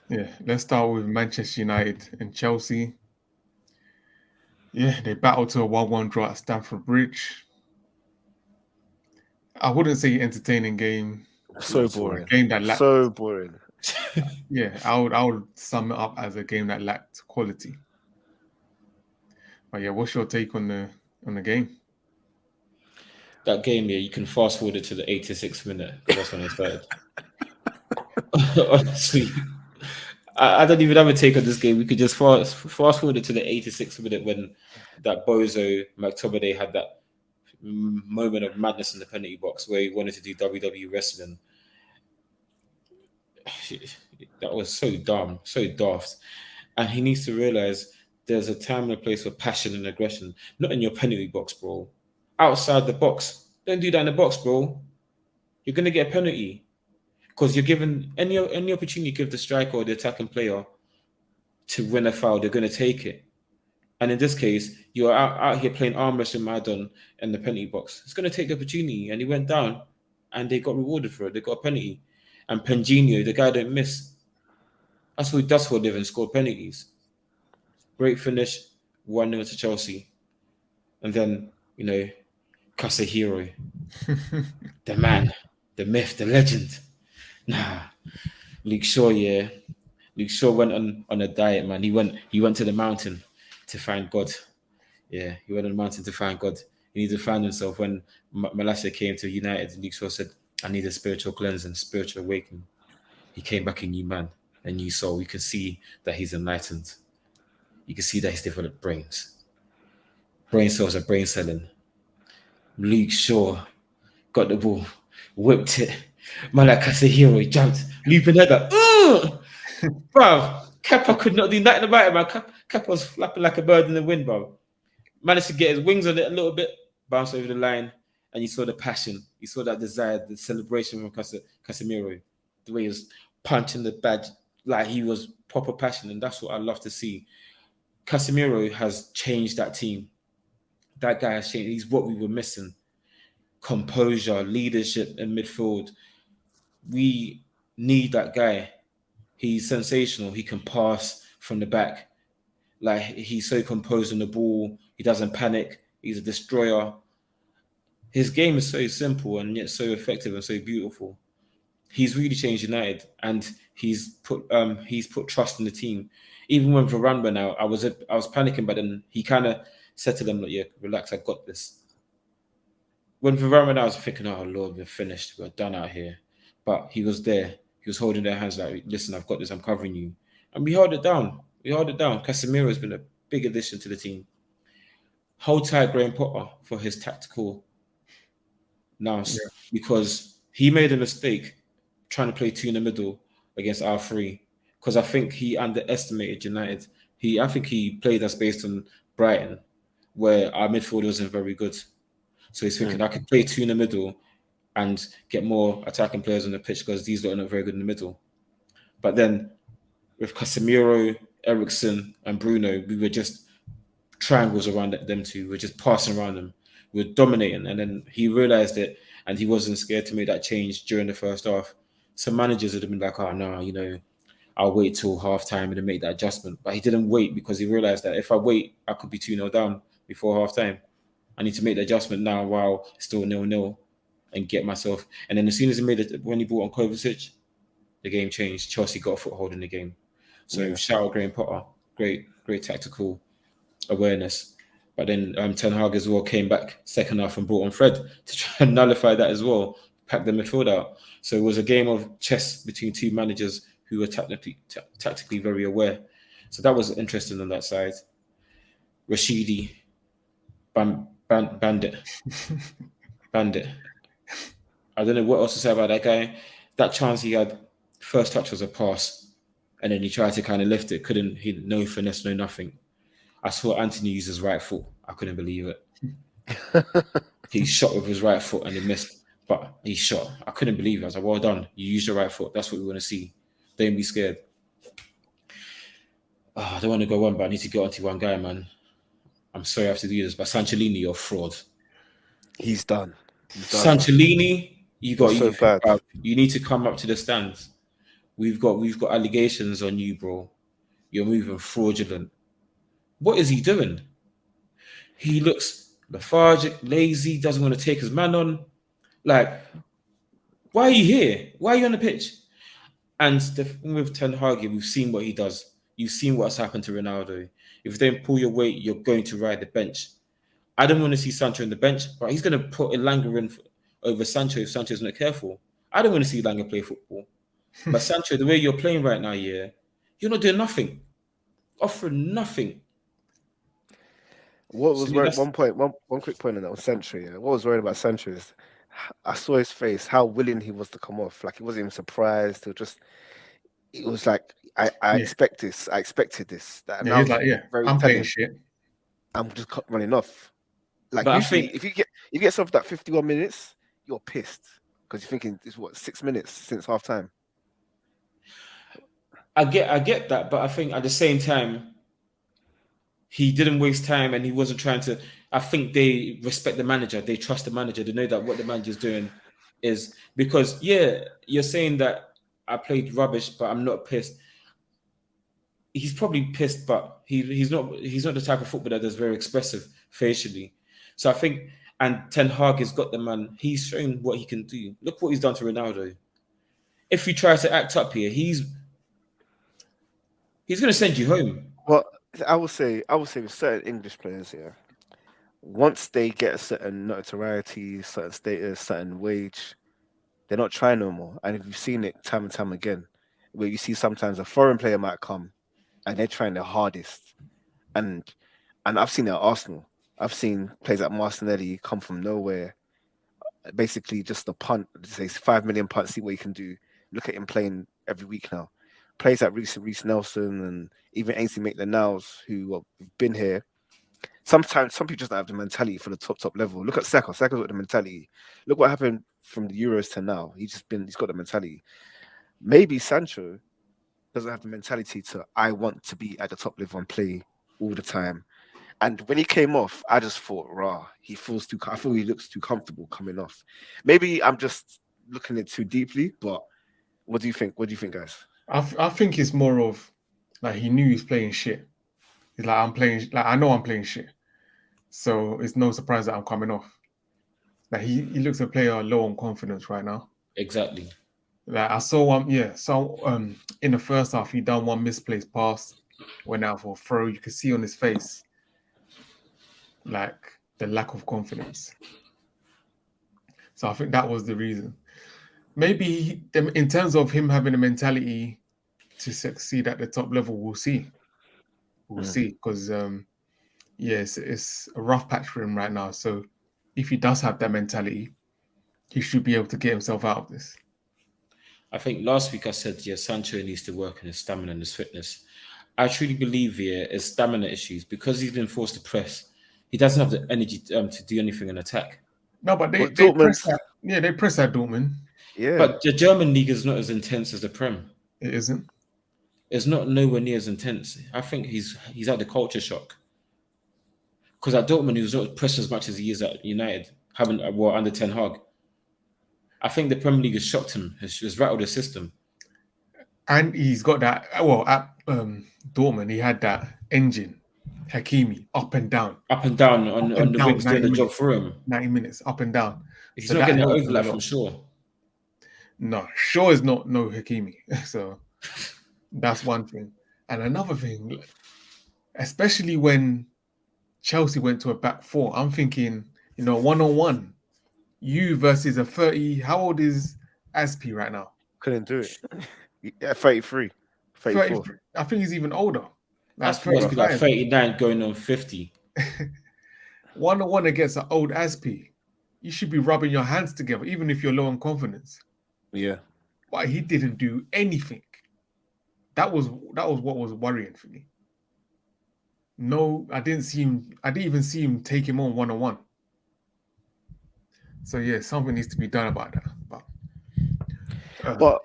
Yeah, let's start with Manchester United and Chelsea. Yeah, they battled to a 1-1 draw at Stamford Bridge. I wouldn't say entertaining game, So or a boring. game that lacked. So boring. Yeah, I would sum it up as a game that lacked quality. But yeah, what's your take on the game? That game, yeah, you can fast forward it to the 86th minute because that's when it started. Honestly, I don't even have a take on this game. We could just fast forward it to the 86th minute when that bozo McTominay had that moment of madness in the penalty box where he wanted to do WWE wrestling. That was so dumb, so daft. And he needs to realize there's a time and a place for passion and aggression, not in your penalty box, bro. Outside the box. Don't do that in the box, bro. You're gonna get a penalty because you're given any opportunity you give the striker or the attacking player to win a foul, they're gonna take it. And in this case, you're out here playing arm wrestling Madon in the penalty box. It's gonna take the opportunity, and he went down, and they got rewarded for it. They got a penalty, and Penginho, the guy don't miss. That's what he does for a living, score penalties. Great finish, 1-0 to Chelsea. And then, Casahiro, the man, the myth, the legend. Nah, Luke Shaw, yeah. Luke Shaw went on a diet, man. He went to the mountain to find God. Yeah, he went on the mountain to find God. He needed to find himself. When Malasia came to United, Luke Shaw said, I need a spiritual cleansing, spiritual awakening. He came back a new man, a new soul. You can see that he's enlightened. You can see that he's developed brains. Brain cells are brain selling. Luke Shaw got the ball, whipped it. Man like Casahiro, he jumped, leaping header. Bro, Kepa could not do nothing about it, man. Kepa was flapping like a bird in the wind, bro. Managed to get his wings on it a little bit, bounce over the line, and you saw the passion. You saw that desire, the celebration from Casemiro. The way he was punching the badge like he was proper passion, and that's what I love to see. Casemiro has changed that team. That guy has changed. He's what we were missing. Composure, leadership in midfield. We need that guy. He's sensational. He can pass from the back. Like he's so composed on the ball. He doesn't panic. He's a destroyer. His game is so simple and yet so effective and so beautiful. He's really changed United, and he's put trust in the team. Even when Varane went out, I was panicking, but then he kind of said to them, "Like, yeah, relax, I got this." When Varane went out, I was thinking, "Oh Lord, we're finished. We're done out here." But he was there. He was holding their hands like, "Listen, I've got this. I'm covering you," and we held it down. We held it down. Casemiro has been a big addition to the team. Hold tight, Graham Potter, for his tactical Yeah, nous because he made a mistake trying to play two in the middle against our three because I think he underestimated United. I think he played us based on Brighton, where our midfield wasn't very good. So he's thinking I could play two in the middle and get more attacking players on the pitch because these lot are not very good in the middle. But then with Casemiro, Ericsson, and Bruno, we were just triangles around them two. We're just passing around them. We're dominating. And then he realized it and he wasn't scared to make that change during the first half. Some managers would have been like, oh, no, I'll wait till half time and then make that adjustment. But he didn't wait because he realized that if I wait, I could be 2-0 down before half time. I need to make the adjustment now while it's still 0-0 and get myself. And then as soon as he made it, when he brought on Kovacic, the game changed. Chelsea got a foothold in the game. So Yeah. shout out Graham Potter. Great tactical awareness. But then Ten Hag as well came back second half and brought on Fred to try and nullify that as well, pack the midfield out. So it was a game of chess between two managers who were tactically very aware. So that was interesting on that side. Rashidi, Bandit. Bandit. I don't know what else to say about that guy. That chance he had, first touch was a pass, and then he tried to kind of lift it. Couldn't. He no finesse, no nothing. I saw Anthony use his right foot. I couldn't believe it. He shot with his right foot and he missed, but he shot. I couldn't believe it. I was like, well done. You used your right foot. That's what we want to see. Don't be scared. I don't want to go on, but I need to get onto one guy, man. I'm sorry I have to do this, but Sanchelini, you're a fraud. He's done. He's done, man. Sanchelini, He's so bad. you need to come up to the stands. we've got allegations on you, bro. You're moving fraudulent. What is he doing? He looks lethargic, lazy, doesn't want to take his man on. Like, why are you here? Why are you on the pitch? And the thing with Ten Hag, we've seen what he does. You've seen what's happened to Ronaldo. If you don't pull your weight, you're going to ride the bench. I don't want to see Sancho on the bench, but he's going to put Elanga in over Sancho if Sancho's not careful. I don't want to see Elanga play football. But Sancho, the way you're playing right now, yeah, you're not doing nothing, offering nothing. What So was yeah, worried? that's One quick point on that on Sancho. Yeah, what was worried about Sancho is I saw his face, how willing he was to come off. Like he wasn't even surprised. It was like I Yeah, expect this. I expected this. That yeah. now He's was like, yeah, very I'm playing telling. shit. I'm just running off. Like but I usually, think if you get something that 51 minutes, you're pissed because you're thinking it's what 6 minutes since half time. I get that, but I think at the same time he didn't waste time and he wasn't trying to. I think they respect the manager. They trust the manager. They know that what the manager's doing is because yeah, you're saying that I played rubbish, but I'm not pissed. He's probably pissed, but he's not the type of footballer that's very expressive facially. So I think and Ten Hag has got the man. He's shown what he can do. Look what he's done to Ronaldo. If he tries to act up here, he's going to send you home. Well, I would say with certain English players here, once they get a certain notoriety, certain status, certain wage, they're not trying no more. And if you've seen it time and time again, where you see sometimes a foreign player might come and they're trying their hardest, and I've seen it at Arsenal. I've seen players like Martinelli come from nowhere, basically just a punt, say 5 million punt, see what he can do. Look at him playing every week now. Players like Reece Nelson and even Ainsley Maitland-Niles who have been here. Sometimes some people just don't have the mentality for the top level. Look at Saka. Saka's got the mentality. Look what happened from the Euros to now. He's got the mentality. Maybe Sancho doesn't have the mentality to I want to be at the top level and play all the time. And when he came off, I just thought, rah, I feel he looks too comfortable coming off. Maybe I'm just looking at it too deeply, but what do you think? What do you think, guys? I think it's more of like he knew he's playing shit. He's like, I'm playing, like, I know I'm playing shit. So it's no surprise that I'm coming off. Like, he looks a player low on confidence right now. Exactly. Like, I saw one, yeah. So in the first half, he done one misplaced pass, went out for a throw. You could see on his face, like, the lack of confidence. So I think that was the reason. Maybe in terms of him having a mentality to succeed at the top level, we'll see. We'll see. Because, yes, it's a rough patch for him right now. So if he does have that mentality, he should be able to get himself out of this. I think last week I said, yeah, Sancho needs to work on his stamina and his fitness. I truly believe here is stamina issues because he's been forced to press. He doesn't have the energy to do anything in attack. No, but But they press Dortmund, that. Yeah, they press that Dortmund. yeah, But the German league is not as intense as the Prem. It isn't. It's not nowhere near as intense. I think he's had the culture shock because at Dortmund he was not pressing as much as he is at United, having under Ten Hag. I think the Premier League has shocked him, has rattled the system. And he's got that. Well, at Dortmund, he had that engine, Hakimi, up and down, Up and down up on and the down, wings doing 90 the job minutes, for him. 90 minutes, up and down. He's So not that getting the helped him a overlap lot. from Shaw. No, sure is not no Hakimi. So that's one thing. And another thing, especially when Chelsea went to a back four, I'm thinking, 1-on-1, you versus a 30. How old is Aspi right now? couldn't do it. Yeah, 33, 30. 34. I think he's even older, like Aspi must be like 35. 39 going on 50. 1-on-1 against an old Aspi. You should be rubbing your hands together, even if you're low on confidence. Yeah. But he didn't do anything. That was what was worrying for me. No, I didn't even see him take him on 1-on-1. So yeah, something needs to be done about that. But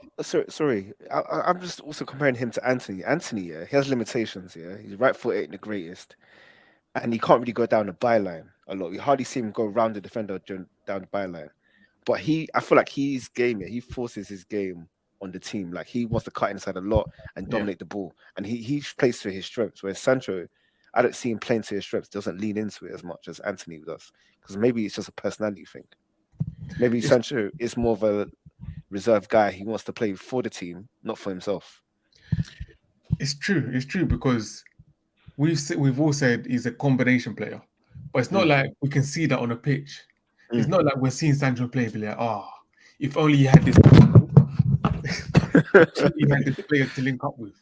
sorry, I'm just also comparing him to Anthony. Anthony, yeah, he has limitations. Yeah, his right foot ain't the greatest, and he can't really go down the byline a lot. You hardly see him go round the defender down the byline. But I feel like his game, yeah, he forces his game on the team. Like he wants to cut inside a lot and Yeah. dominate the ball, and he plays to his strengths. Whereas Sancho, I don't see him playing to his strengths. Doesn't lean into it as much as Anthony does, because maybe it's just a personality thing. Maybe It's, Sancho is more of a reserve guy. He wants to play for the team, not for himself. it's true. It's true because we've all said he's a combination player, but it's not Mm, like we can see that on a pitch. It's mm. not like we're seeing Sancho play and be like, if only he had this, if only he had this player to link up with,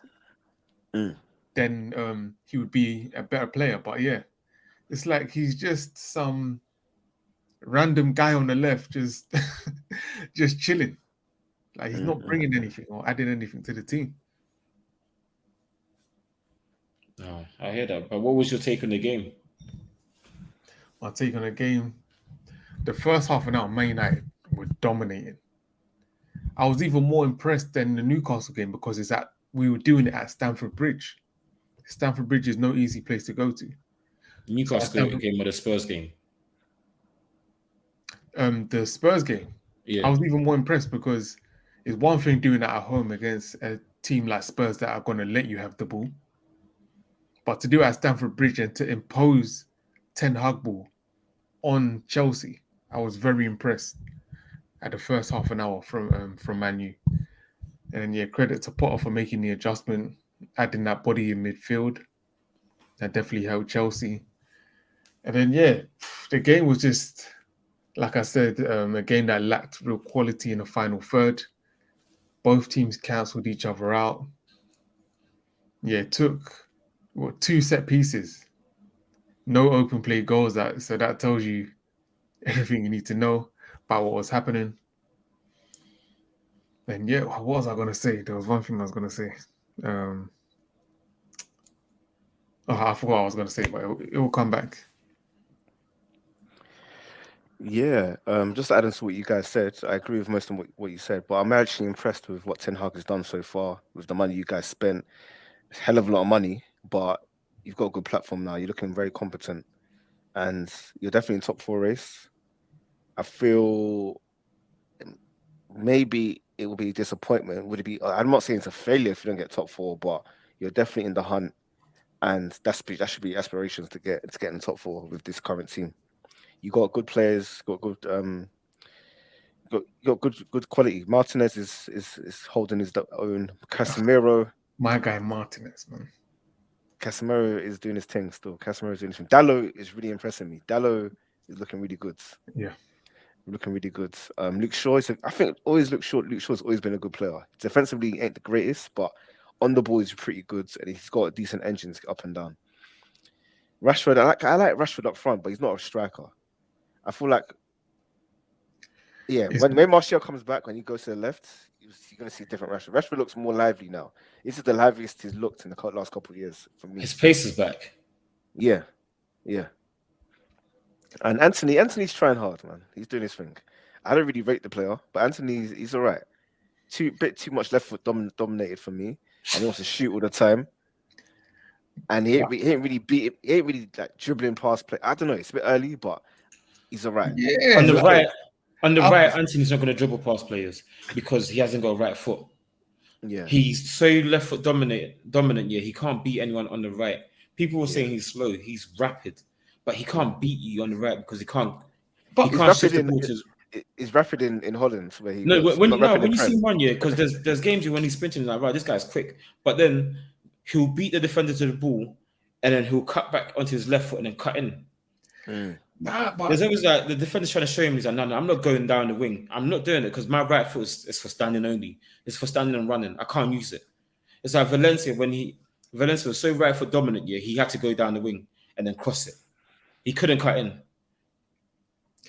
Mm. then he would be a better player. But yeah, it's like he's just some random guy on the left, just just chilling. Like he's not Mm. bringing anything or adding anything to the team. No, I hear that. But what was your take on the game? My take on the game: the first half an hour, Man United were dominating. I was even more impressed than the Newcastle game because we were doing it at Stamford Bridge. Stamford Bridge is no easy place to go to. So Newcastle game or the Spurs game? The Spurs game, Yeah. I was even more impressed because it's one thing doing that at home against a team like Spurs that are going to let you have the ball, but to do it at Stamford Bridge and to impose Ten Hag ball on Chelsea, I was very impressed at the first half an hour from Man U. And yeah, credit to Potter for making the adjustment, adding that body in midfield. That definitely helped Chelsea. And then yeah, the game was just like I said, a game that lacked real quality in the final third. Both teams cancelled each other out. Yeah, it took 2 set pieces, no open play goals. So that tells you everything you need to know about what was happening. And yeah, what was I gonna say? There was one thing I was gonna say. I forgot what I was gonna say, but it will come back. Yeah, just adding to what you guys said, I agree with most of what you said, but I'm actually impressed with what Ten Hag has done so far with the money you guys spent. It's a hell of a lot of money, but you've got a good platform now. You're looking very competent, and you're definitely in top four race. I feel maybe it will be a disappointment. Would it be? I'm not saying it's a failure if you don't get top four, but you're definitely in the hunt, and that should be aspirations to get in the top four with this current team. You got good players, got good got good quality. Martinez is holding his own. My guy Martinez, man. Casemiro is doing his thing still. Casemiro is doing his thing. Dallo is really impressing me. Dallo is looking really good. Yeah. Looking really good. Luke Shaw I think Luke Shaw's always been a good player. Defensively ain't the greatest, but on the ball he's pretty good and he's got a decent engine to get up and down. Rashford, I like Rashford up front, but he's not a striker. I feel like when Martial comes back, when he goes to the left, you're going to see different Rashford. Rashford looks more lively now. This is the liveliest he's looked in the last couple of years for me. His pace is back. Yeah. And Anthony's trying hard, man. He's doing his thing. I don't really rate the player, but he's all right. Bit too much left foot dominated for me, and he wants to shoot all the time. And he ain't really like dribbling past play. I don't know. It's a bit early, but he's all right. Yeah. On the right, Anthony's not going to dribble past players because he hasn't got a right foot. Yeah. He's so left foot dominant. Yeah, he can't beat anyone on the right. People were saying he's slow. He's rapid, but he can't beat you on the right because he can't. But he can't shift the ball He's rapid in Holland where he when you see one because there's games when he's sprinting like right, this guy's quick, but then he'll beat the defender to the ball, and then he'll cut back onto his left foot and then cut in. There's always like the defender's trying to show him. He's like, no, I'm not going down the wing. I'm not doing it because my right foot is for standing only. It's for standing and running. I can't use it. It's like Valencia Valencia was so right foot dominant. Yeah, he had to go down the wing and then cross it. He couldn't cut in.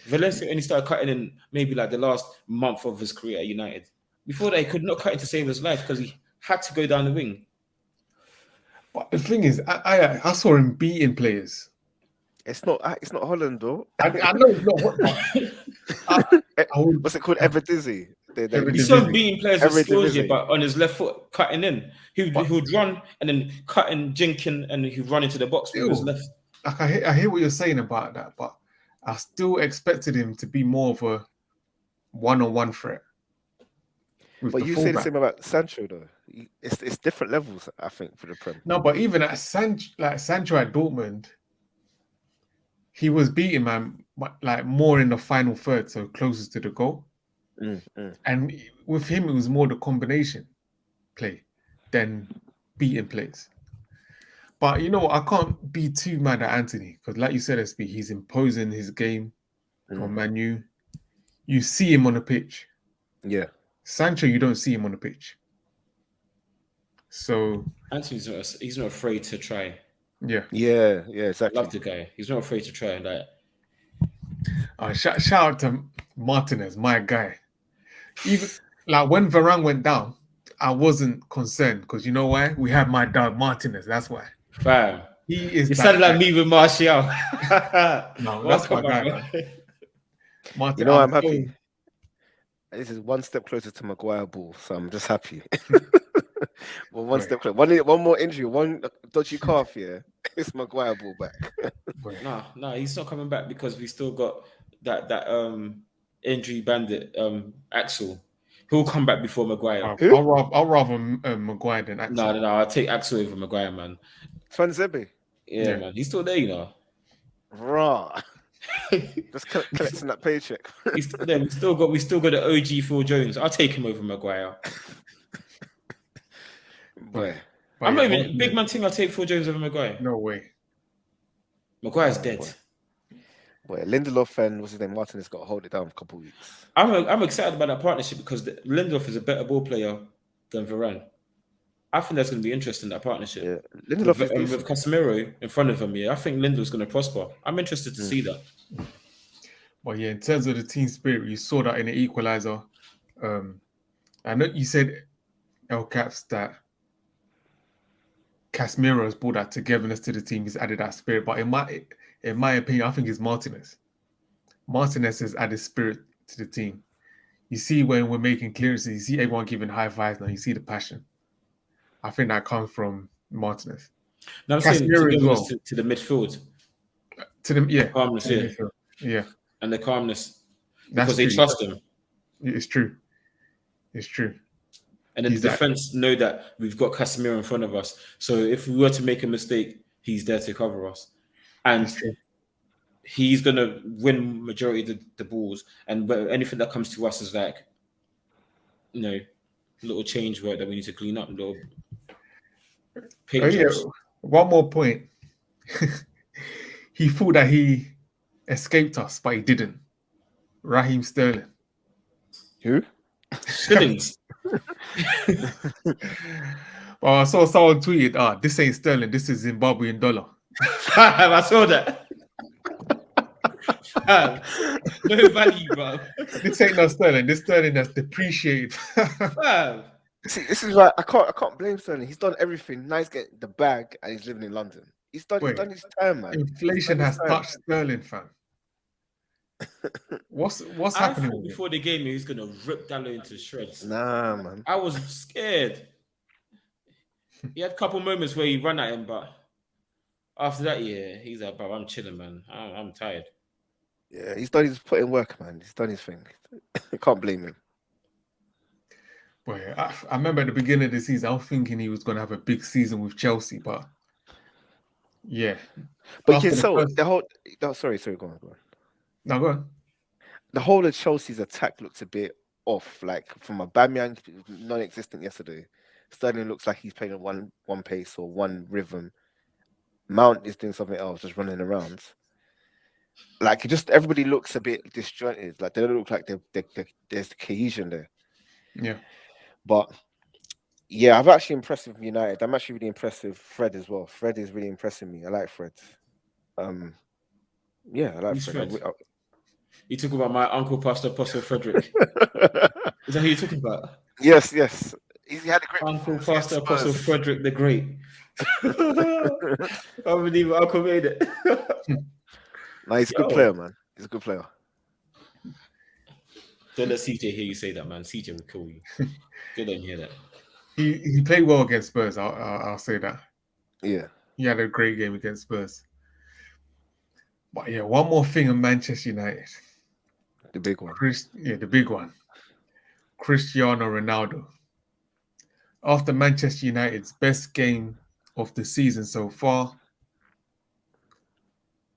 Valencia only started cutting in maybe like the last month of his career at United. Before that, he could not cut in to save his life because he had to go down the wing. But the thing is, I saw him beating players. It's not Holland though. I know it's not. What's it called? Everdizzy. You saw him beating players with skills, but on his left foot, cutting in. He would run and then cut in, jinking, and he'd run into the box with his left. Like I hear what you're saying about that, but I still expected him to be more of a one-on-one threat. with But the you say the fullback. same about Sancho though. It's different levels, I think, for the Prem. No, but even at Sancho at Dortmund, he was beating man like more in the final third, so closest to the goal. Mm. And with him, it was more the combination play than beating plays. But you know, I can't be too mad at Anthony because, like you said, SB, he's imposing his game on Mm. Manu. You see him on the pitch. Yeah. Sancho, you don't see him on the pitch. So Anthony's he's not afraid to try. yeah, Yeah, I love exactly. the guy. He's not afraid to try. Like, shout out to Martinez, my guy. Even like when Varane went down, I wasn't concerned because you know why? We had my dog Martinez. That's why fam, he is you that sounded like guy. me with Martial. No, Oh, that's my come on, guy, man. man. Martin, You know, I'm I'm happy. so This is one step closer to Maguire ball, so I'm just happy. Well, one boy, step closer. One more injury, one dodgy calf. Yeah, it's Maguire ball back. boy. Nah, he's not coming back because we still got that injury bandit Axel. He'll come back before Maguire. Who? I'll rather Maguire than No, Axel. no, no. I'll take Axel over Maguire, man. Fanzebe. Yeah, Yeah, man. He's still there, you know. Raw. Just collecting that paycheck. He's still there. We still got the OG Phil Jones. I'll take him over Maguire. Boy. but I'm yeah, not even big Martinez, man thing. I'll take Phil Jones over Maguire. no way. Maguire's Oh, dead. Boy, Lindelof and what's his name? Martinez got to hold it down for a couple of weeks. I'm excited about that partnership because Lindelof is a better ball player than Varane. I think that's going to be interesting, that partnership. Yeah, Lindelof is With decent. Casemiro in front of him. Yeah, I think Lindelof's going to prosper. I'm interested to see that. But yeah, in terms of the team spirit, you saw that in the equalizer. I know you said El Caps that Casemiro has brought that togetherness to the team. He's added that spirit. But in my opinion, I think it's Martinez. Martinez has added spirit to the team. You see when we're making clearances, you see everyone giving high fives now. You see the passion. I think that comes from Martinez. Now I'm saying Casemiro as togetherness well. to the midfield. To them, yeah. Calmness, To the yeah. midfield. Yeah, And the calmness that's because they true. trust him. It's true. It's true. And then He's the that. defense know that we've got Casemiro in front of us. So if we were to make a mistake, he's there to cover us. And It's true. he's going to win majority of the balls. And anything that comes to us is like, little change work that we need to clean up, little paint Oh yeah. jobs. One more point. He thought that he escaped us, but he didn't. Raheem Sterling. Who? Shillings. Well, I saw someone tweeted, this ain't sterling, this is Zimbabwean dollar. I saw that. No value, bro. This ain't no sterling, this sterling that's depreciated. Fam. See, this is why I can't blame Sterling. He's done everything. Now he's getting the bag and he's living in London. He's done Wait. his time, man. Inflation done has his time. touched sterling, fam. What's I happening thought with him? before the game he was gonna rip Dallo into shreds. Nah, man. I was scared. He had a couple moments where he ran at him, but after that, yeah, he's like, bro, I'm chilling, man. I'm tired. Yeah, he's done his put in work, man. He's done his thing. I can't blame him. Boy, I remember at the beginning of the season, I was thinking he was going to have a big season with Chelsea, but yeah. But After the whole. Oh, sorry, go on. No, go on. The whole of Chelsea's attack looks a bit off. Like from Aubameyang, non-existent yesterday. Sterling looks like he's playing at one pace or one rhythm. Mount is doing something else, just running around. Like everybody looks a bit disjointed. Like they don't look like there's cohesion there. Yeah. But yeah, I'm actually impressed with United. I'm actually really impressed with Fred as well. Fred is really impressing me. I like Fred. Yeah, I like Who's Fred. Fred? You talk about my uncle, Pastor Apostle Frederick. Is that who you're talking about? Yes. He had a great Uncle, performance Pastor against Apostle Spurs. Frederick the Great. I believe my uncle made it. No, he's a good player, man. He's a good player. Don't let CJ hear you say that, man. CJ will kill you. Don't let him hear that. He played well against Spurs. I'll say that. Yeah. He had a great game against Spurs. But yeah, one more thing on Manchester United. The big one. The big one. Cristiano Ronaldo. After Manchester United's best game of the season so far,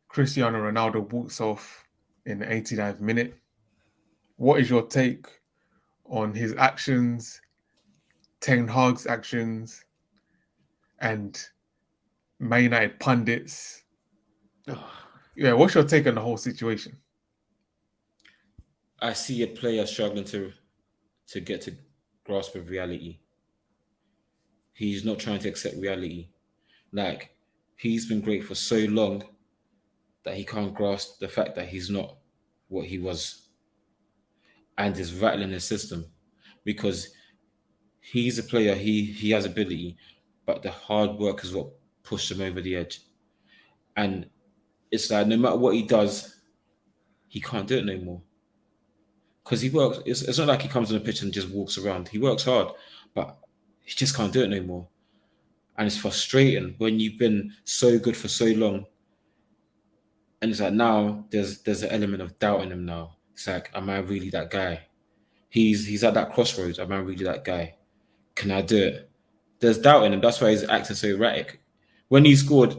Cristiano Ronaldo walks off in the 89th minute. What is your take on his actions, Ten Hag's actions, and Man United pundits? Yeah, what's your take on the whole situation? I see a player struggling to get to grasp of reality. He's not trying to accept reality. Like, he's been great for so long that he can't grasp the fact that he's not what he was, and is rattling his system because he's a player. He has ability, but the hard work is what pushed him over the edge. And it's like no matter what he does, he can't do it no more because he works. It's not like he comes on the pitch and just walks around. He works hard, but he just can't do it no more. And it's frustrating when you've been so good for so long, and it's like now there's an element of doubt in him now. It's like, am I really that guy? He's at that crossroads. Am I really that guy? Can I do it? There's doubt in him. That's why he's acting so erratic. When he scored,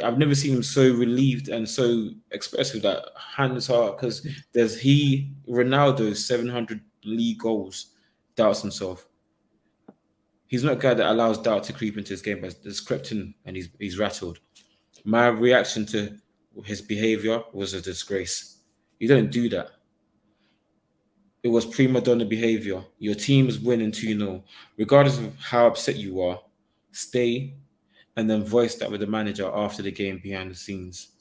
I've never seen him so relieved and so expressive, that hands heart, because Ronaldo's 700 league goals, doubts himself. He's not a guy that allows doubt to creep into his game, but it's crept in and he's rattled. My reaction to his behavior was a disgrace. You don't do that. It was prima donna behavior. Your team is winning 2-0. Regardless of how upset you are, stay and then voice that with the manager after the game behind the scenes.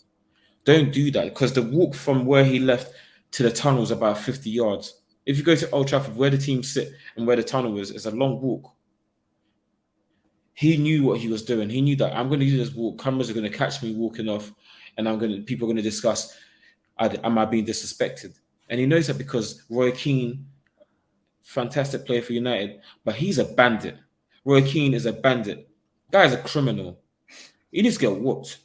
Don't do that, because the walk from where he left to the tunnel is about 50 yards. If you go to Old Trafford, where the team sit and where the tunnel is, it's a long walk. He knew what he was doing. He knew that I'm going to do this walk. Cameras are going to catch me walking off, and people are going to discuss, am I being disrespected? And he knows that because Roy Keane, fantastic player for United, but he's a bandit. Roy Keane is a bandit. Guy's a criminal. He needs to get whooped.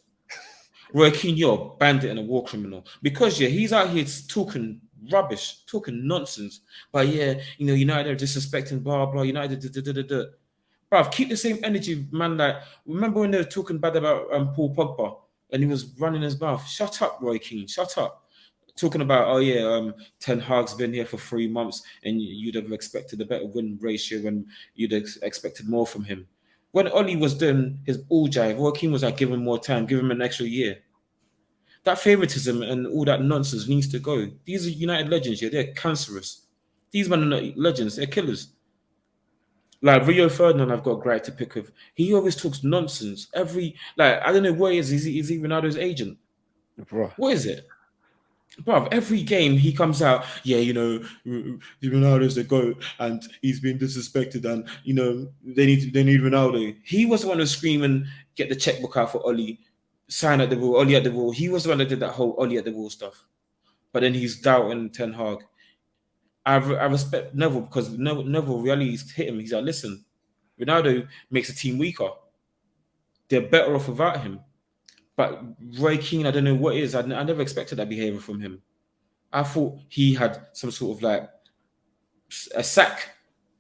Roy Keane, you're a bandit and a war criminal. Because, he's out here talking rubbish, talking nonsense. But, United are disrespecting, blah, blah, United, da. Bruv, keep the same energy, man. Like, remember when they were talking bad about Paul Pogba and he was running his mouth? Shut up, Roy Keane, shut up. Talking about, Ten Hag's been here for 3 months and you'd have expected a better win ratio and you'd have expected more from him. When Oli was doing his all jive, Roy Keane was like, give him more time, give him an extra year. That favoritism and all that nonsense needs to go. These are United legends, they're cancerous. These men are not legends, they're killers. Like Rio Ferdinand, I've got a gripe to pick with. He always talks nonsense. I don't know what is he Ronaldo's agent? Bro. What is it? Bro, every game he comes out, Ronaldo's the GOAT and he's been disrespected and, they need Ronaldo. He was the one who's screaming, get the checkbook out for Oli, sign at the wall, Oli at the wall. He was the one that did that whole Oli at the wall stuff. But then he's doubting Ten Hag. I respect Neville because Neville really hit him. He's like, listen, Ronaldo makes the team weaker. They're better off without him. But Roy Keane, I don't know what it is. I never expected that behavior from him. I thought he had some sort of like a sack.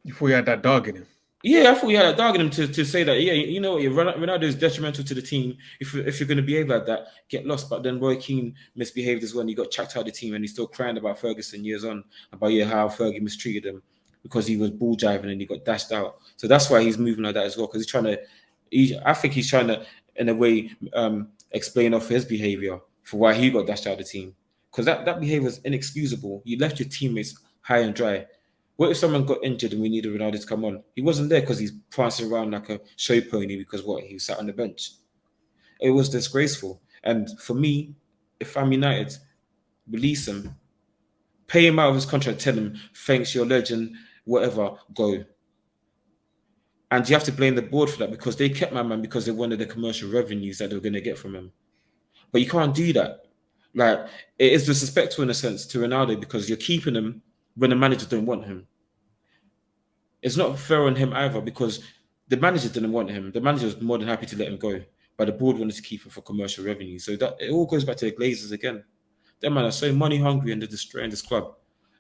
You thought he had that dog in him? Yeah, I thought he had a dog in him to say that, you know what, Ronaldo is detrimental to the team. If you're going to behave like that, get lost. But then Roy Keane misbehaved as well, and he got chucked out of the team, and he's still crying about Ferguson years on, about how Fergie mistreated him because he was ball jiving and he got dashed out. So that's why he's moving like that as well, because I think he's trying to, in a way, explain off his behavior for why he got dashed out of the team. Because that behavior is inexcusable. You left your teammates high and dry. What if someone got injured and we needed Ronaldo to come on? He wasn't there because he's prancing around like a show pony because he sat on the bench. It was disgraceful. And for me, if I'm United, release him. Pay him out of his contract. Tell him, thanks, you're a legend, whatever, go. And you have to blame the board for that because they kept my man because they wanted the commercial revenues that they were going to get from him. But you can't do that. Like, it is disrespectful in a sense to Ronaldo because you're keeping him when the manager don't want him. It's not fair on him either because the manager didn't want him. The manager was more than happy to let him go, but the board wanted to keep him for commercial revenue. So that it all goes back to the Glazers again. Them man are so money hungry and they're destroying this club.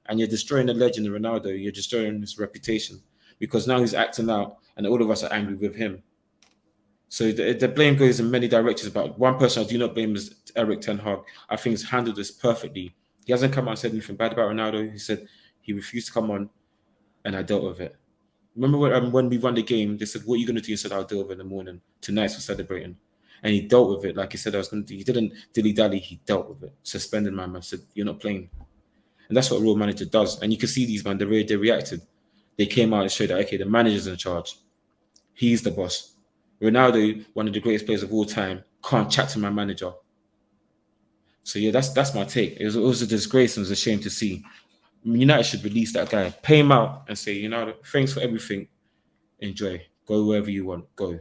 and you're destroying the legend of Ronaldo. You're destroying his reputation because now he's acting out, and all of us are angry with him. So the blame goes in many directions. But one person I do not blame is Eric Ten Hag. I think he's handled this perfectly. He hasn't come out and said anything bad about Ronaldo. He said he refused to come on, and I dealt with it. Remember when we won the game, they said, "What are you going to do?" He said, "I'll deal with it in the morning. Tonight's for celebrating." And he dealt with it like he said I was going to do. He didn't dilly-dally. He dealt with it. Suspended my man. Said, "You're not playing." And that's what a real manager does. And you can see these, man, they reacted. They came out and showed that, okay, the manager's in charge. He's the boss. Ronaldo, one of the greatest players of all time, can't chat to my manager. So, yeah, that's my take. It was a disgrace and it was a shame to see. United should release that guy, pay him out and say, thanks for everything. Enjoy. Go wherever you want. Go.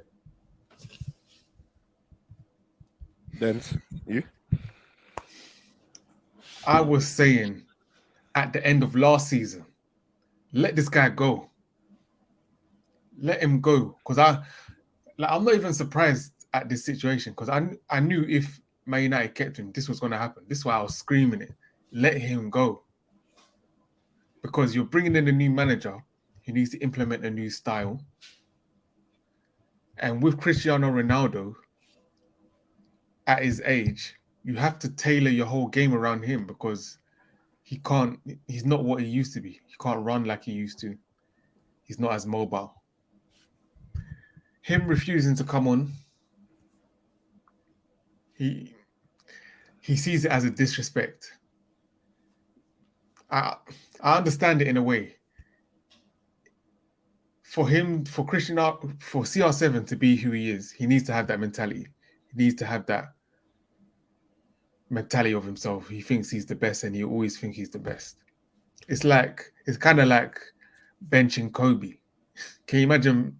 Then you? I was saying at the end of last season, let this guy go. Let him go. Because I'm not even surprised at this situation because I knew if Man United kept him, this was going to happen. This is why I was screaming it. Let him go. Because you're bringing in a new manager who needs to implement a new style. And with Cristiano Ronaldo, at his age, you have to tailor your whole game around him because he's not what he used to be. He can't run like he used to. He's not as mobile. Him refusing to come on, he sees it as a disrespect. I understand it in a way. For CR7 to be who he is, he needs to have that mentality. He needs to have that mentality of himself. He thinks he's the best and he always thinks he's the best. It's kind of like benching Kobe. Can you imagine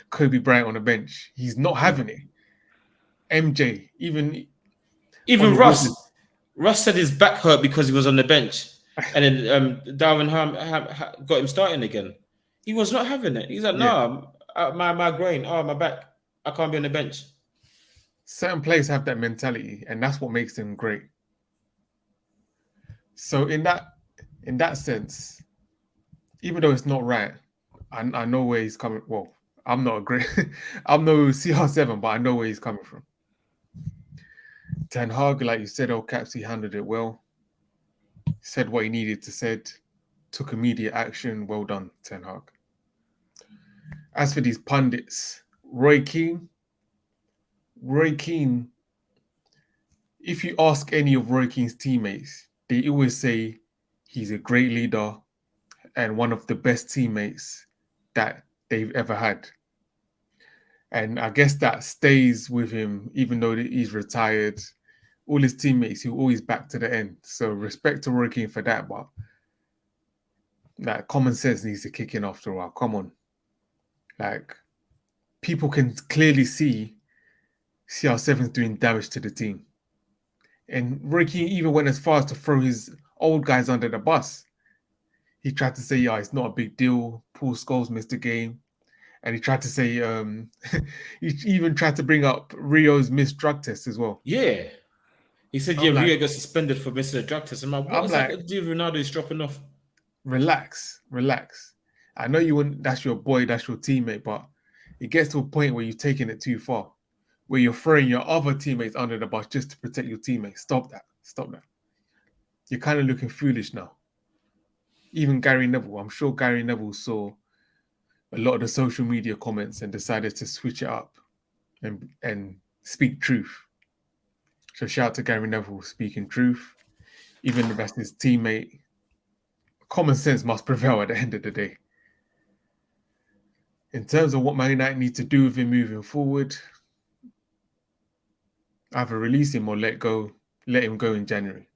Kobe Bryant on a bench? He's not having it. MJ, even Russ said his back hurt because he was on the bench, and then Darwin Ham got him starting again. He was not having it. He's like, "No, my groin, my back, I can't be on the bench." Certain players have that mentality, and that's what makes them great. So in that sense, even though it's not right, I know where he's coming. Well, I'm no CR7, but I know where he's coming from. Ten Hag, like you said, Caps, he handled it well. Said what he needed to said. Took immediate action. Well done, Ten Hag. As for these pundits, Roy Keane, if you ask any of Roy Keane's teammates, they always say he's a great leader and one of the best teammates that they've ever had. And I guess that stays with him, even though he's retired. All his teammates, he'll always back to the end. So respect to Roy Keane for that, but common sense needs to kick in after a while. Come on. People can clearly see CR7's doing damage to the team. And Roy Keane even went as far as to throw his old guys under the bus. He tried to say, it's not a big deal. Paul Scholes missed the game. And he tried to say, he even tried to bring up Rio's missed drug test as well. Yeah. He said, Rio got suspended for missing a drug test. I'm like, what is that got to do with Ronaldo's dropping off? Relax. I know you wouldn't, that's your boy, that's your teammate, but it gets to a point where you're taking it too far, where you're throwing your other teammates under the bus just to protect your teammates. Stop that. You're kind of looking foolish now. Even Gary Neville, I'm sure Gary Neville saw a lot of the social media comments and decided to switch it up and speak truth. So shout out to Gary Neville speaking truth. Even if that's his teammate, common sense must prevail at the end of the day. In terms of what Man United need to do with him moving forward, either release him or let him go in January.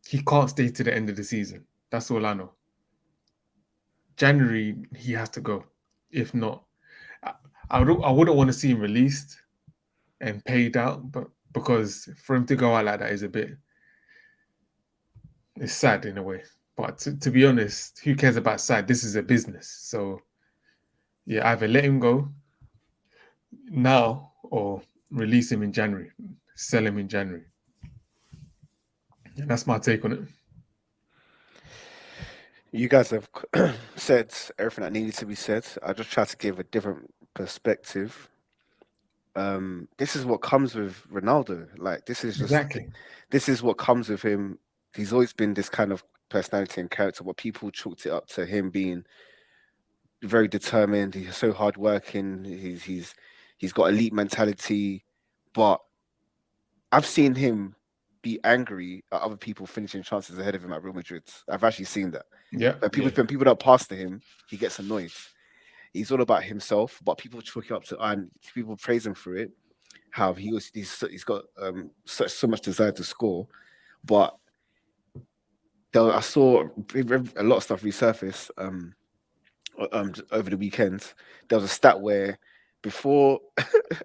He can't stay to the end of the season. That's all I know. January, he has to go. If not, I wouldn't want to see him released and paid out, but because for him to go out like that is it's sad in a way. But to be honest, who cares about sad? This is a business. So yeah, either let him go now or release him in January, sell him in January. And that's my take on it. You guys have said everything that needed to be said. I just try to give a different perspective. This is what comes with Ronaldo. Like Exactly. this is what comes with him. He's always been this kind of personality and character. What people chalked it up to him being very determined. He's so hardworking. He's got elite mentality, but I've seen him be angry at other people finishing chances ahead of him at Real Madrid. I've actually seen that. Yeah. Yeah. When people don't pass to him, he gets annoyed. He's all about himself, but people chalk it up to and people praise him for it. How he's got so much desire to score, but I saw a lot of stuff resurface over the weekend. There was a stat where before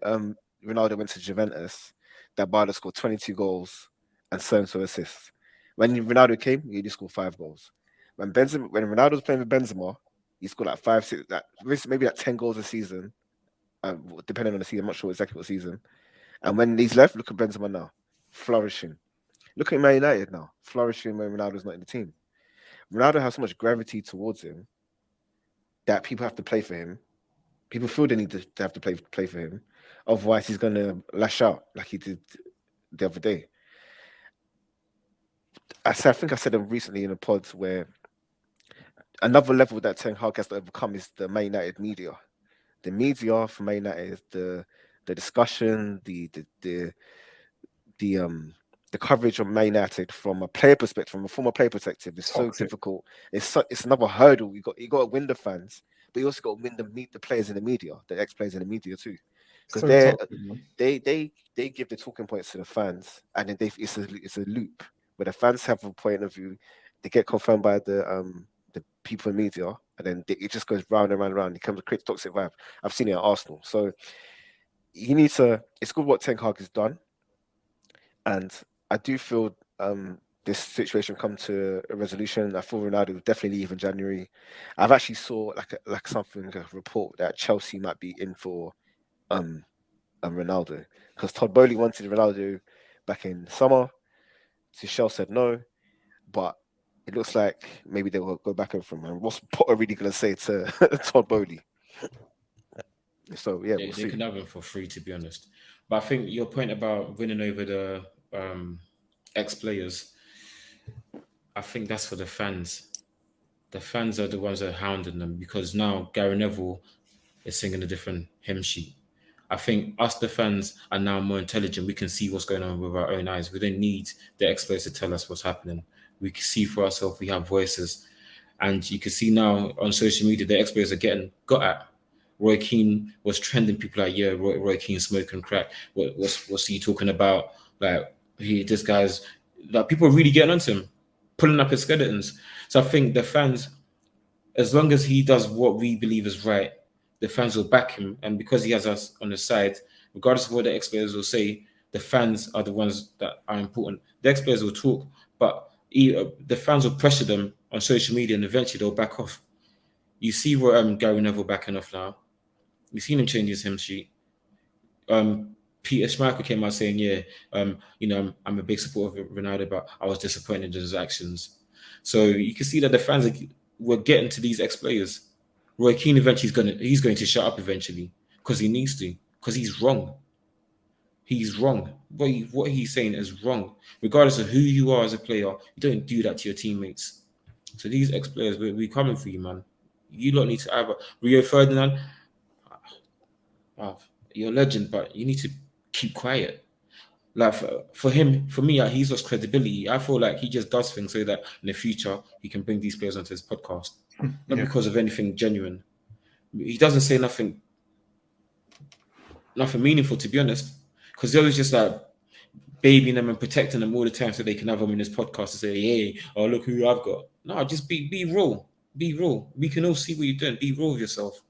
Ronaldo went to Juventus, that Barca scored 22 goals and 7 assists. When Ronaldo came, he only scored 5 goals. When Ronaldo was playing with Benzema, he scored like 5, 6, maybe like 10 goals a season, depending on the season. I'm not sure exactly what season. And when he's left, look at Benzema now, flourishing. Look at Man United now, flourishing when Ronaldo's not in the team. Ronaldo has so much gravity towards him that people have to play for him. People feel they need to have to play for him. Otherwise, he's gonna lash out like he did the other day. I think I said it recently in a pod where another level that Ten Hag has to overcome is the Man United media. The media for Man United is the discussion, the um the coverage of Man United from a player perspective, from a former player perspective, is so Toxic. difficult. It's another hurdle. You got to win the fans, but you also got to win the players in the media, the ex players in the media too, because So toxic, man. they give the talking points to the fans, and then it's a loop where the fans have a point of view, they get confirmed by the people in media, and then it just goes round and round and round. It becomes a creates toxic vibe. I've seen it at Arsenal, so he needs to. It's good what Ten Hag has done, and I do feel this situation come to a resolution. I feel Ronaldo will definitely leave in January. I've actually saw like something a report that Chelsea might be in for um Ronaldo because Todd Bowley wanted Ronaldo back in summer. Tuchel said no, but it looks like maybe they will go back and from. And what's Potter really going to say to Todd Bowley? So yeah, we'll They see. can have him for free, to be honest. But I think your point about winning over the ex players, I think that's for the fans. The fans are the ones that are hounding them because now Gary Neville is singing a different hymn sheet. I think us, the fans, are now more intelligent. We can see what's going on with our own eyes. We don't need the experts to tell us what's happening. We can see for ourselves. We have voices, and you can see now on social media the experts are getting got at. Roy Keane was trending. People like, yeah, Roy Keane smoking crack. What's he talking about? Like this guy's like people are really getting onto him, pulling up his skeletons. So I think the fans, as long as he does what we believe is right, the fans will back him. And because he has us on his side, regardless of what the ex-players will say, the fans are the ones that are important. The ex-players will talk, but the fans will pressure them on social media, and eventually they'll back off. You see where Gary Neville backing off now. You've seen him change his hymn sheet. Peter Schmeichel came out saying, "Yeah, I'm a big supporter of Ronaldo, but I was disappointed in his actions." So you can see that the fans were getting to these ex-players. Roy Keane eventually he's going to shut up eventually because he needs to because he's wrong. He's wrong. What he's saying is wrong. Regardless of who you are as a player, you don't do that to your teammates. So these ex-players, we're coming for you, man. You don't need to either Rio Ferdinand. Oh, you're a legend, but you need to keep quiet. Like for him, for me, he's lost credibility. I feel like he just does things so that in the future he can bring these players onto his podcast, not Yeah. because of anything genuine. He doesn't say nothing meaningful, to be honest, because they're always just like babying them and protecting them all the time so they can have them in this podcast and say, "Hey, oh look who I've got." No, just be real, be real. We can all see what you're doing. Be real with yourself.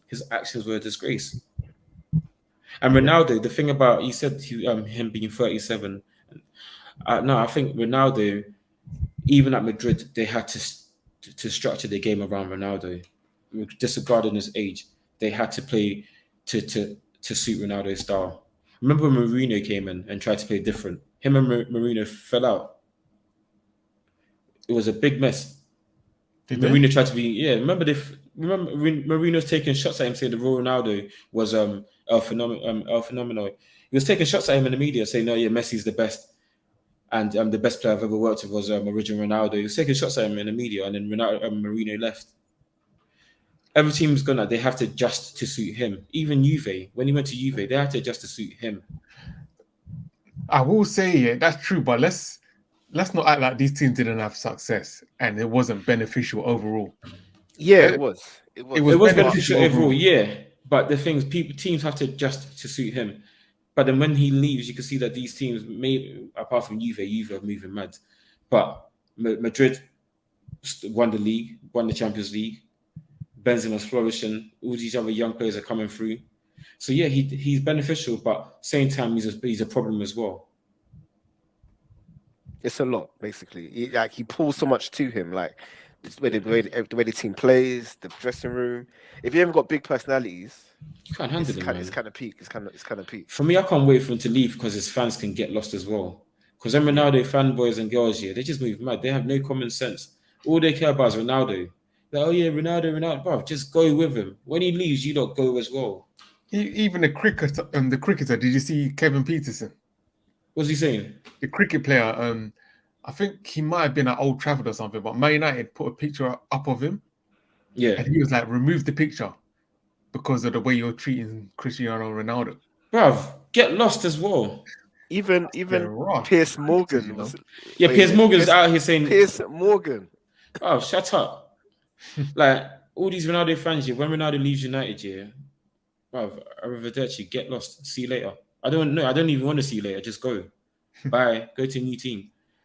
His actions were a disgrace. And Yeah. Ronaldo, the thing about you said him being 37. No, I think Ronaldo, even at Madrid, they had to structure their game around Ronaldo, disregarding his age. They had to play to suit Ronaldo's style. Remember when Mourinho came in and tried to play different? Him and Mourinho fell out. It was a big mess. Did they? Mourinho tried to be remember Mourinho's taking shots at him saying the real Ronaldo was El Fenomeno. He was taking shots at him in the media saying, no, yeah, Messi's the best. And the best player I've ever worked with was original Ronaldo. He was taking shots at him in the media, and then Mourinho left. Every team's gonna, they have to adjust to suit him. Even Juve, when he went to Juve, they had to adjust to suit him. I will say, yeah, that's true, but let's not act like these teams didn't have success and it wasn't beneficial overall. Yeah, Uh, it was. It It was beneficial beneficial overall, overall. yeah. But the things teams have to adjust to suit him. But then when he leaves, you can see that these teams, maybe apart from Juve are moving mad. But Madrid won the league, won the Champions League. Benzema's flourishing. All these other young players are coming through. So yeah, he's beneficial, but same time he's a problem as well. It's a lot, basically. He pulls so much to him, like the way the team plays, the dressing room. If you haven't got big personalities, You can't handle him, man. it's kind of peak. It's kind of peak. For me, I can't wait for him to leave because his fans can get lost as well. Because them Ronaldo fanboys and girls, yeah, they just move mad. They have no common sense. All they care about is Ronaldo. Like, oh yeah, Ronaldo, bro, just go with him. When he leaves, you don't go as well. Even the cricketer. Did you see Kevin Peterson? What's he saying? The cricket player. I think he might have been at Old Trafford or something, but Man United put a picture up of him. Yeah. And he was like, remove the picture because of the way you're treating Cristiano Ronaldo. Bruv, get lost as well. Even rough Piers cricketers, Morgan you know. was. Yeah, Piers Morgan's out here saying, Piers Morgan. oh, shut up. Like, all these Ronaldo fans, yeah, when Ronaldo leaves United, yeah, bruv, arrivederci, get lost. See you later. I don't know. I don't even want to see you later. Just go. Bye. Go to a new team.